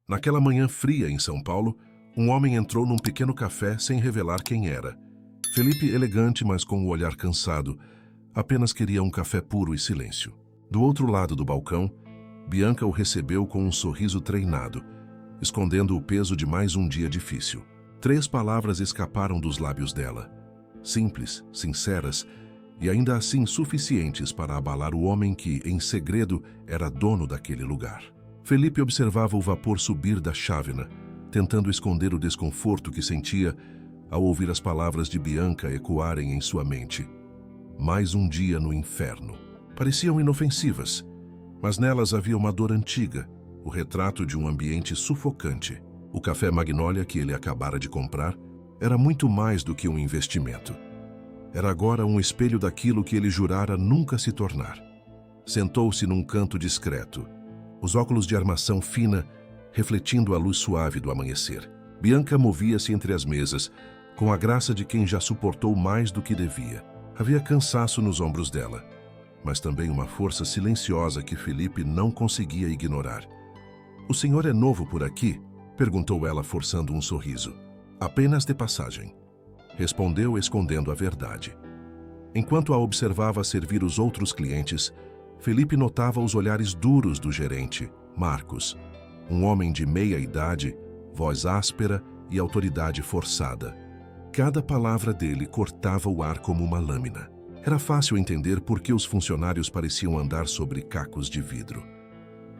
Naquela manhã fria em São Paulo, um homem entrou num pequeno café sem revelar quem era. Felipe, elegante, mas com o olhar cansado, apenas queria um café puro e silêncio. Do outro lado do balcão, Bianca o recebeu com um sorriso treinado, escondendo o peso de mais um dia difícil. 3 palavras escaparam dos lábios dela, simples, sinceras e ainda assim suficientes para abalar o homem que, em segredo, era dono daquele lugar. Felipe observava o vapor subir da chávena, tentando esconder o desconforto que sentia ao ouvir as palavras de Bianca ecoarem em sua mente. Mais um dia no inferno. Pareciam inofensivas, mas nelas havia uma dor antiga, o retrato de um ambiente sufocante. O café Magnólia que ele acabara de comprar era muito mais do que um investimento. Era agora um espelho daquilo que ele jurara nunca se tornar. Sentou-se num canto discreto, os óculos de armação fina refletindo a luz suave do amanhecer. Bianca movia-se entre as mesas, com a graça de quem já suportou mais do que devia. Havia cansaço nos ombros dela, mas também uma força silenciosa que Felipe não conseguia ignorar. "O senhor é novo por aqui?" perguntou ela, forçando um sorriso. "Apenas de passagem", respondeu, escondendo a verdade. Enquanto a observava servir os outros clientes, Felipe notava os olhares duros do gerente, Marcos, um homem de meia idade, voz áspera e autoridade forçada. Cada palavra dele cortava o ar como uma lâmina. Era fácil entender por que os funcionários pareciam andar sobre cacos de vidro.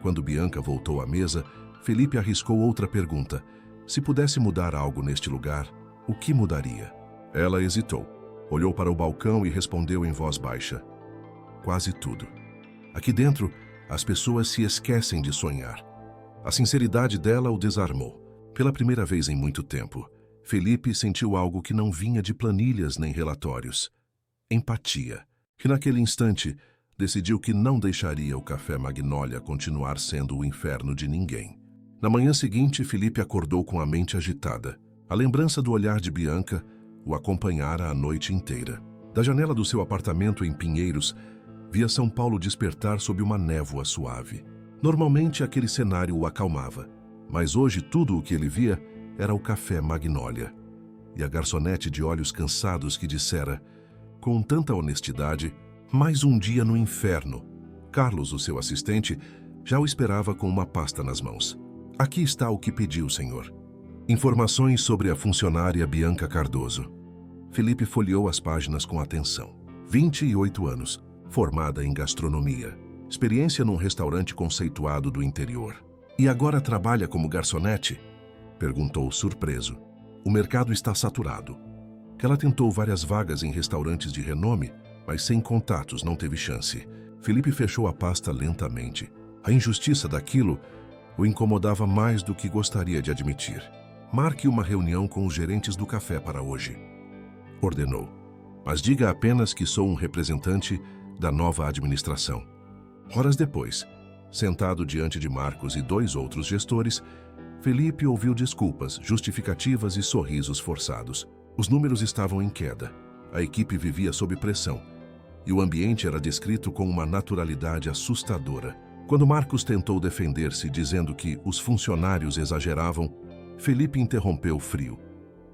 Quando Bianca voltou à mesa, Felipe arriscou outra pergunta. Se pudesse mudar algo neste lugar, o que mudaria? Ela hesitou, olhou para o balcão e respondeu em voz baixa: "Quase tudo. Aqui dentro, as pessoas se esquecem de sonhar." A sinceridade dela o desarmou. Pela primeira vez em muito tempo, Felipe sentiu algo que não vinha de planilhas nem relatórios. Empatia. Que naquele instante decidiu que não deixaria o café Magnólia continuar sendo o inferno de ninguém. Na manhã seguinte, Felipe acordou com a mente agitada. A lembrança do olhar de Bianca o acompanhara a noite inteira. Da janela do seu apartamento em Pinheiros, via São Paulo despertar sob uma névoa suave. Normalmente aquele cenário o acalmava, mas hoje tudo o que ele via era o café Magnólia. E a garçonete de olhos cansados que dissera, com tanta honestidade, mais um dia no inferno. Carlos, o seu assistente, já o esperava com uma pasta nas mãos. "Aqui está o que pediu, senhor." Informações sobre a funcionária Bianca Cardoso. Felipe folheou as páginas com atenção. 28 anos, formada em gastronomia. Experiência num restaurante conceituado do interior. "E agora trabalha como garçonete?" perguntou surpreso. "O mercado está saturado." Ela tentou várias vagas em restaurantes de renome, mas sem contatos não teve chance. Felipe fechou a pasta lentamente. A injustiça daquilo o incomodava mais do que gostaria de admitir. "Marque uma reunião com os gerentes do café para hoje", ordenou. "Mas diga apenas que sou um representante da nova administração." Horas depois, sentado diante de Marcos e 2 outros gestores, Felipe ouviu desculpas, justificativas e sorrisos forçados. Os números estavam em queda, a equipe vivia sob pressão, e o ambiente era descrito com uma naturalidade assustadora. Quando Marcos tentou defender-se dizendo que os funcionários exageravam, Felipe interrompeu frio.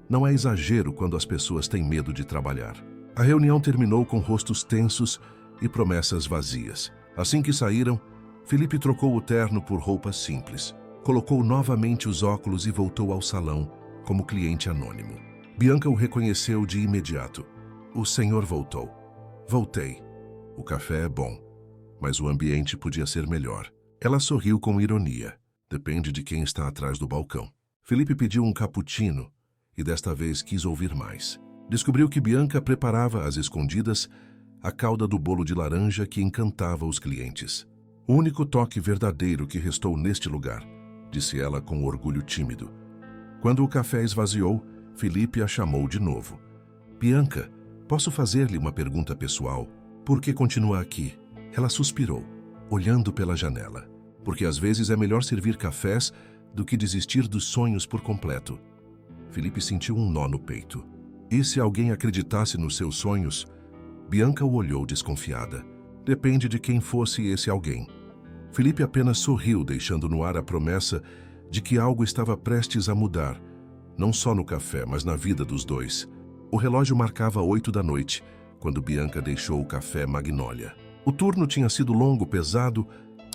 Não é exagero quando as pessoas têm medo de trabalhar. A reunião terminou com rostos tensos e promessas vazias. Assim que saíram, Felipe trocou o terno por roupas simples, colocou novamente os óculos e voltou ao salão como cliente anônimo. Bianca o reconheceu de imediato. "O senhor voltou." "Voltei. O café é bom, mas o ambiente podia ser melhor." Ela sorriu com ironia. "Depende de quem está atrás do balcão." Felipe pediu um cappuccino e desta vez quis ouvir mais. Descobriu que Bianca preparava às escondidas a calda do bolo de laranja que encantava os clientes. "O único toque verdadeiro que restou neste lugar", disse ela com orgulho tímido. Quando o café esvaziou, Felipe a chamou de novo. "Bianca, posso fazer-lhe uma pergunta pessoal? Por que continua aqui?" Ela suspirou, olhando pela janela. "Porque às vezes é melhor servir cafés do que desistir dos sonhos por completo." Felipe sentiu um nó no peito. E se alguém acreditasse nos seus sonhos? Bianca o olhou desconfiada. Depende de quem fosse esse alguém. Felipe apenas sorriu, deixando no ar a promessa de que algo estava prestes a mudar, não só no café, mas na vida dos dois. O relógio marcava 8 da noite, quando Bianca deixou o café Magnólia. O turno tinha sido longo, pesado,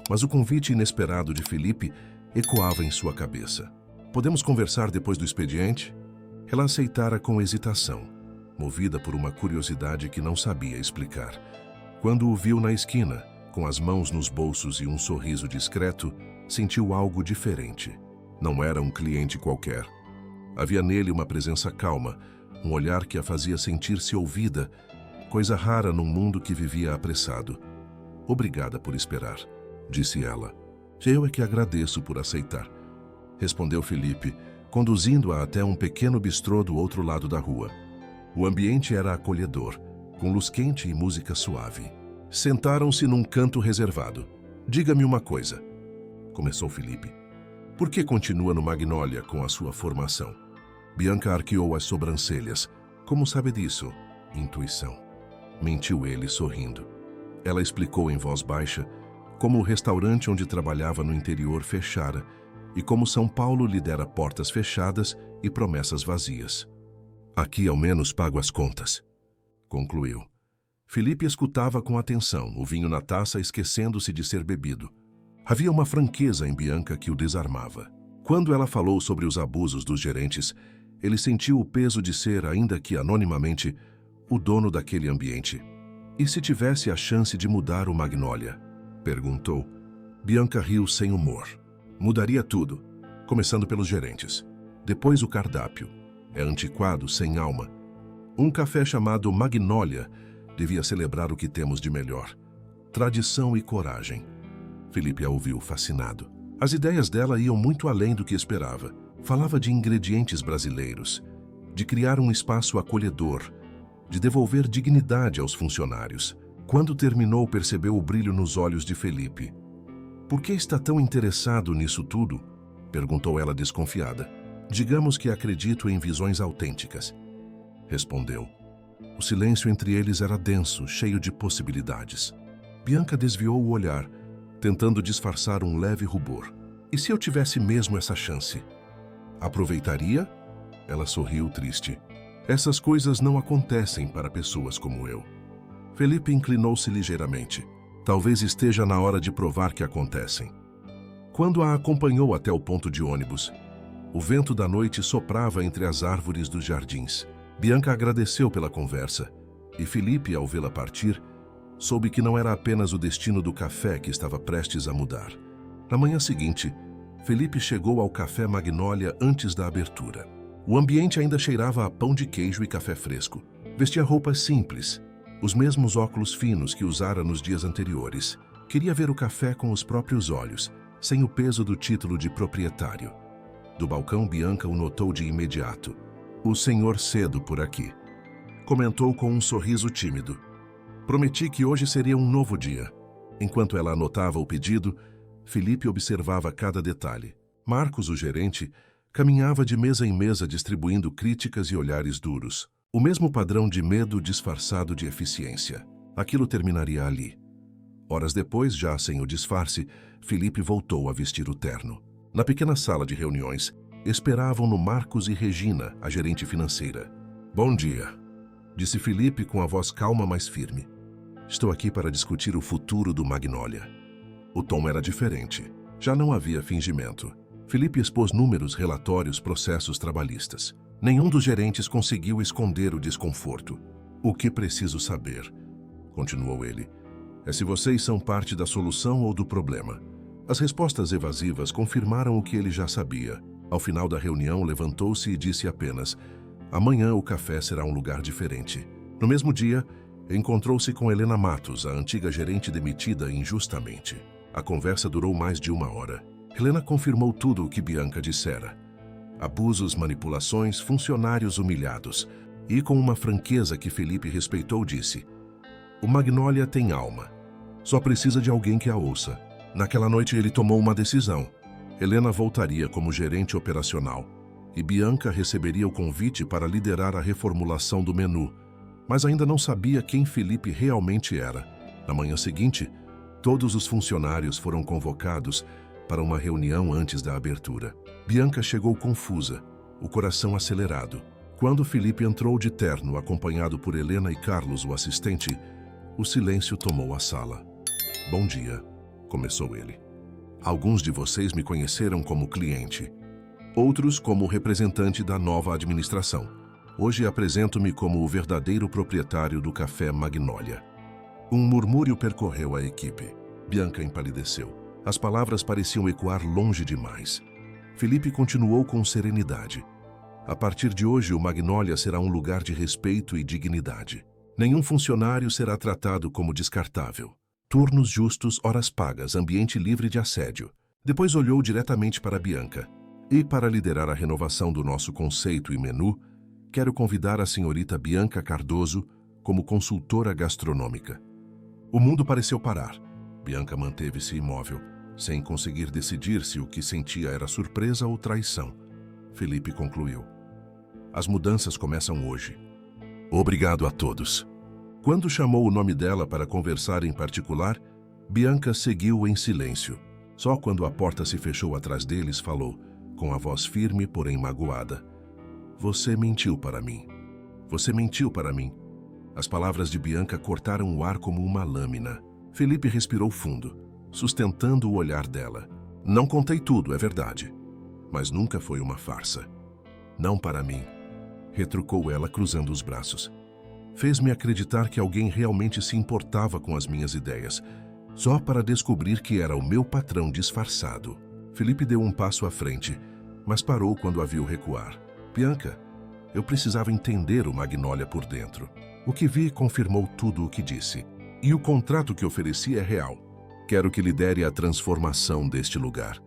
mas o convite inesperado de Felipe ecoava em sua cabeça. Podemos conversar depois do expediente? Ela aceitara com hesitação, movida por uma curiosidade que não sabia explicar. Quando o viu na esquina, com as mãos nos bolsos e um sorriso discreto, sentiu algo diferente. Não era um cliente qualquer. Havia nele uma presença calma, um olhar que a fazia sentir-se ouvida, coisa rara num mundo que vivia apressado. Obrigada por esperar, disse ela. Eu é que agradeço por aceitar, respondeu Felipe, conduzindo-a até um pequeno bistrô do outro lado da rua. O ambiente era acolhedor, com luz quente e música suave. Sentaram-se num canto reservado. Diga-me uma coisa, começou Felipe. Por que continua no Magnólia com a sua formação? Bianca arqueou as sobrancelhas. Como sabe disso? Intuição. Mentiu ele, sorrindo. Ela explicou em voz baixa como o restaurante onde trabalhava no interior fechara e como São Paulo lhe dera portas fechadas e promessas vazias. Aqui ao menos pago as contas, concluiu. Felipe escutava com atenção, o vinho na taça esquecendo-se de ser bebido. Havia uma franqueza em Bianca que o desarmava. Quando ela falou sobre os abusos dos gerentes, ele sentiu o peso de ser, ainda que anonimamente, o dono daquele ambiente. E se tivesse a chance de mudar o Magnólia? Perguntou. Bianca riu sem humor. Mudaria tudo, começando pelos gerentes. Depois o cardápio. É antiquado, sem alma. Um café chamado Magnólia devia celebrar o que temos de melhor. Tradição e coragem. Felipe a ouviu fascinado. As ideias dela iam muito além do que esperava. Falava de ingredientes brasileiros, de criar um espaço acolhedor, de devolver dignidade aos funcionários. Quando terminou, percebeu o brilho nos olhos de Felipe. Por que está tão interessado nisso tudo? Perguntou ela desconfiada. Digamos que acredito em visões autênticas, respondeu. O silêncio entre eles era denso, cheio de possibilidades. Bianca desviou o olhar, tentando disfarçar um leve rubor. E se eu tivesse mesmo essa chance? Aproveitaria? Ela sorriu triste. Essas coisas não acontecem para pessoas como eu. Felipe inclinou-se ligeiramente. Talvez esteja na hora de provar que acontecem. Quando a acompanhou até o ponto de ônibus, o vento da noite soprava entre as árvores dos jardins. Bianca agradeceu pela conversa, e Felipe, ao vê-la partir, soube que não era apenas o destino do café que estava prestes a mudar. Na manhã seguinte, Felipe chegou ao Café Magnólia antes da abertura. O ambiente ainda cheirava a pão de queijo e café fresco. Vestia roupas simples, os mesmos óculos finos que usara nos dias anteriores. Queria ver o café com os próprios olhos, sem o peso do título de proprietário. Do balcão, Bianca o notou de imediato. O senhor cedo por aqui, comentou com um sorriso tímido. Prometi que hoje seria um novo dia. Enquanto ela anotava o pedido, Felipe observava cada detalhe. Marcos, o gerente, caminhava de mesa em mesa distribuindo críticas e olhares duros. O mesmo padrão de medo disfarçado de eficiência. Aquilo terminaria ali. Horas depois, já sem o disfarce, Felipe voltou a vestir o terno. Na pequena sala de reuniões, esperavam-no Marcos e Regina, a gerente financeira. Bom dia, disse Felipe com a voz calma, mas firme. Estou aqui para discutir o futuro do Magnólia. O tom era diferente. Já não havia fingimento. Felipe expôs números, relatórios, processos trabalhistas. Nenhum dos gerentes conseguiu esconder o desconforto. O que preciso saber, continuou ele, é se vocês são parte da solução ou do problema. As respostas evasivas confirmaram o que ele já sabia. Ao final da reunião, levantou-se e disse apenas: amanhã o café será um lugar diferente. No mesmo dia, encontrou-se com Helena Matos, a antiga gerente demitida injustamente. A conversa durou mais de 1 hora. Helena confirmou tudo o que Bianca dissera. Abusos, manipulações, funcionários humilhados. E com uma franqueza que Felipe respeitou, disse: o Magnólia tem alma. Só precisa de alguém que a ouça. Naquela noite ele tomou uma decisão. Helena voltaria como gerente operacional e Bianca receberia o convite para liderar a reformulação do menu, mas ainda não sabia quem Felipe realmente era. Na manhã seguinte, todos os funcionários foram convocados para uma reunião antes da abertura. Bianca chegou confusa, o coração acelerado. Quando Felipe entrou de terno, acompanhado por Helena e Carlos, o assistente, o silêncio tomou a sala. "Bom dia", começou ele. "Alguns de vocês me conheceram como cliente, outros como representante da nova administração. Hoje apresento-me como o verdadeiro proprietário do Café Magnólia." Um murmúrio percorreu a equipe. Bianca empalideceu. As palavras pareciam ecoar longe demais. Felipe continuou com serenidade. "A partir de hoje, o Magnólia será um lugar de respeito e dignidade. Nenhum funcionário será tratado como descartável. Turnos justos, horas pagas, ambiente livre de assédio." Depois olhou diretamente para Bianca. "E para liderar a renovação do nosso conceito e menu, quero convidar a senhorita Bianca Cardoso como consultora gastronômica." O mundo pareceu parar. Bianca manteve-se imóvel, sem conseguir decidir se o que sentia era surpresa ou traição. Felipe concluiu: "As mudanças começam hoje. Obrigado a todos." Quando chamou o nome dela para conversar em particular, Bianca seguiu em silêncio. Só quando a porta se fechou atrás deles, falou, com a voz firme, porém magoada: "Você mentiu para mim. Você mentiu para mim." As palavras de Bianca cortaram o ar como uma lâmina. Felipe respirou fundo, sustentando o olhar dela. "Não contei tudo, é verdade. Mas nunca foi uma farsa." "Não para mim", retrucou ela, cruzando os braços. "Fez-me acreditar que alguém realmente se importava com as minhas ideias, só para descobrir que era o meu patrão disfarçado." Felipe deu um passo à frente, mas parou quando a viu recuar. "Bianca, eu precisava entender o Magnólia por dentro. O que vi confirmou tudo o que disse. E o contrato que ofereci é real. Quero que lidere a transformação deste lugar."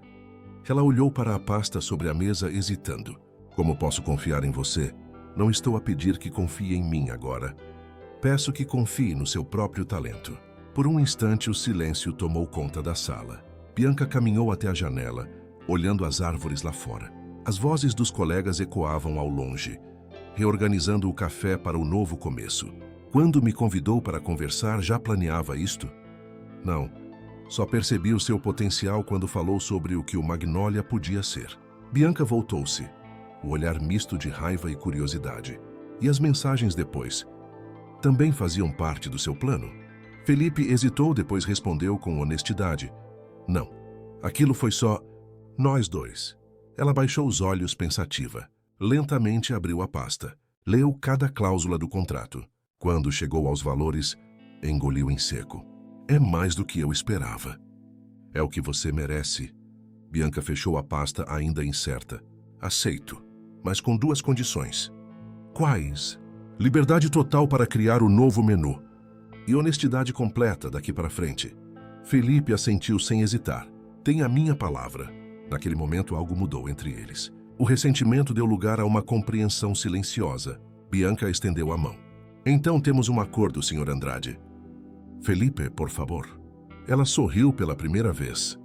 Ela olhou para a pasta sobre a mesa, hesitando. "Como posso confiar em você? Não estou a pedir que confie em mim agora. Peço que confie no seu próprio talento." Por um instante, o silêncio tomou conta da sala. Bianca caminhou até a janela, olhando as árvores lá fora. As vozes dos colegas ecoavam ao longe, reorganizando o café para o novo começo. "Quando me convidou para conversar, já planeava isto?" "Não. Só percebi o seu potencial quando falou sobre o que o Magnólia podia ser." Bianca voltou-se, o olhar misto de raiva e curiosidade. "E as mensagens depois? Também faziam parte do seu plano?" Felipe hesitou, depois respondeu com honestidade: "Não. Aquilo foi só nós dois." Ela baixou os olhos pensativa. Lentamente abriu a pasta. Leu cada cláusula do contrato. Quando chegou aos valores, engoliu em seco. "É mais do que eu esperava." "É o que você merece." Bianca fechou a pasta ainda incerta. "Aceito, mas com duas condições." "Quais?" "Liberdade total para criar o novo menu. E honestidade completa daqui para frente." Felipe assentiu sem hesitar. "Tem a minha palavra." Naquele momento, algo mudou entre eles. O ressentimento deu lugar a uma compreensão silenciosa. Bianca estendeu a mão. "Então temos um acordo, Sr. Andrade." "Felipe, por favor." Ela sorriu pela primeira vez.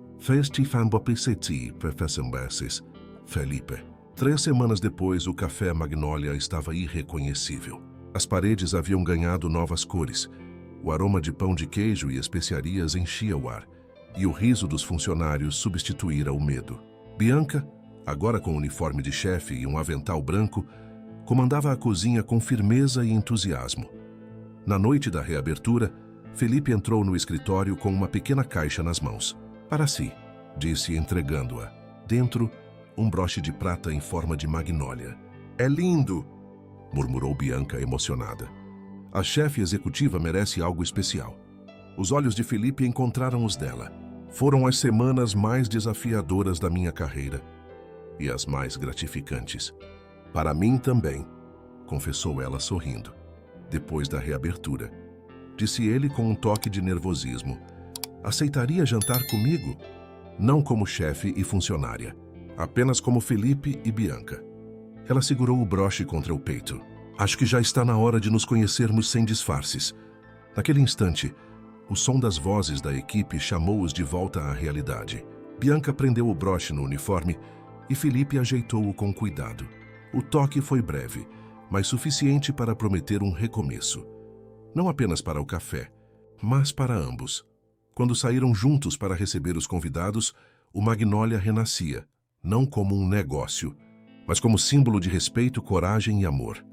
Felipe. 3 semanas depois, o Café Magnólia estava irreconhecível. As paredes haviam ganhado novas cores. O aroma de pão de queijo e especiarias enchia o ar, e o riso dos funcionários substituíra o medo. Bianca, agora com uniforme de chefe e um avental branco, comandava a cozinha com firmeza e entusiasmo. Na noite da reabertura, Felipe entrou no escritório com uma pequena caixa nas mãos. "Para si", disse, entregando-a. Dentro, um broche de prata em forma de magnólia. "É lindo!" murmurou Bianca, emocionada. "A chefe executiva merece algo especial." Os olhos de Felipe encontraram os dela. "Foram as semanas mais desafiadoras da minha carreira e as mais gratificantes." "Para mim também", confessou ela sorrindo. "Depois da reabertura", disse ele com um toque de nervosismo. "Aceitaria jantar comigo? Não como chefe e funcionária, apenas como Felipe e Bianca." Ela segurou o broche contra o peito. "Acho que já está na hora de nos conhecermos sem disfarces." Naquele instante, o som das vozes da equipe chamou-os de volta à realidade. Bianca prendeu o broche no uniforme e Felipe ajeitou-o com cuidado. O toque foi breve, mas suficiente para prometer um recomeço. Não apenas para o café, mas para ambos. Quando saíram juntos para receber os convidados, o Magnólia renascia, não como um negócio, mas como símbolo de respeito, coragem e amor.